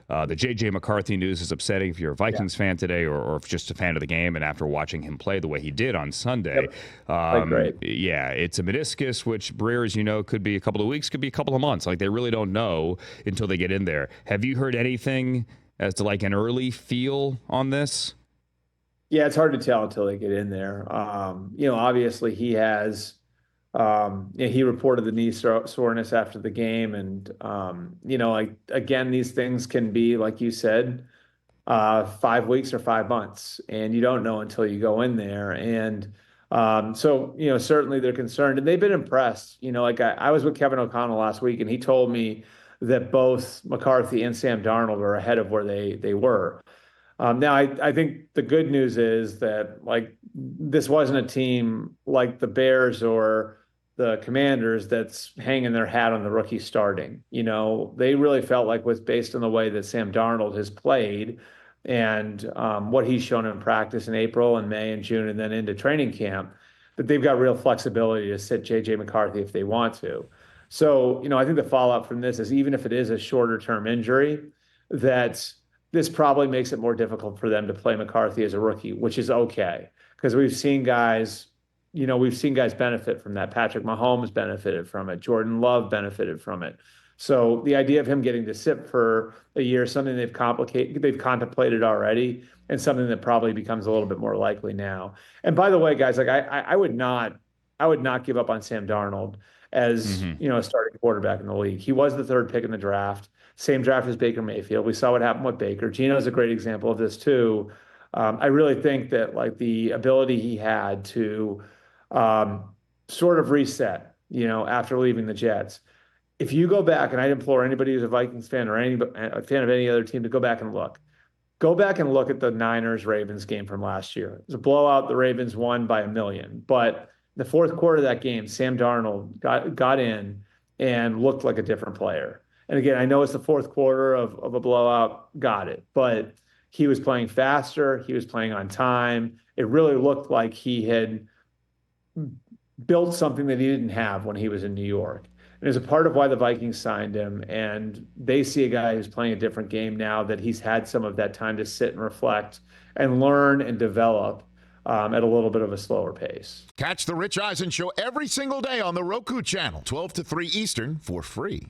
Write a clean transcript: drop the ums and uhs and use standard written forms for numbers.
The J.J. McCarthy news is upsetting if you're a Vikings fan today or if just a fan of the game and after watching him play the way he did on Sunday. Yep. Great. Yeah, it's a meniscus, which Breer, as you know, could be a couple of weeks, could be a couple of months. Like, they really don't know until they get in there. Have you heard anything as to like an early feel on this? Yeah, it's hard to tell until they get in there. Obviously he has, he reported the knee soreness after the game. And, like, again, these things can be, like you said, 5 weeks or 5 months, and you don't know until you go in there. And certainly they're concerned and they've been impressed. Like I was with Kevin O'Connell last week and he told me that both McCarthy and Sam Darnold are ahead of where they were. Now, I think the good news is that, like, this wasn't a team like the Bears or the Commanders that's hanging their hat on the rookie starting. They really felt like, with based on the way that Sam Darnold has played and what he's shown in practice in April and May and June and then into training camp, that they've got real flexibility to sit J.J. McCarthy if they want to. So, I think the fallout from this is, even if it is a shorter term injury, that this probably makes it more difficult for them to play McCarthy as a rookie, which is okay. Because we've seen guys benefit from that. Patrick Mahomes benefited from it. Jordan Love benefited from it. So the idea of him getting to sit for a year is something they've contemplated already, and something that probably becomes a little bit more likely now. And by the way, guys, like I would not give up on Sam Darnold as a starting quarterback in the league. He was the third pick in the draft. Same draft as Baker Mayfield. We saw what happened with Baker. Geno's a great example of this too. I really think that, like, the ability he had to sort of reset, after leaving the Jets. If you go back, and I'd implore anybody who's a Vikings fan or a fan of any other team to go back and look. Go back and look at the Niners-Ravens game from last year. It was a blowout. The Ravens won by 1,000,000. But the fourth quarter of that game, Sam Darnold got in and looked like a different player. And again, I know it's the fourth quarter of a blowout, got it. But he was playing faster. He was playing on time. It really looked like he had built something that he didn't have when he was in New York. And it's a part of why the Vikings signed him. And they see a guy who's playing a different game now, that he's had some of that time to sit and reflect and learn and develop at a little bit of a slower pace. Catch the Rich Eisen Show every single day on the Roku channel, 12 to 3 Eastern, for free.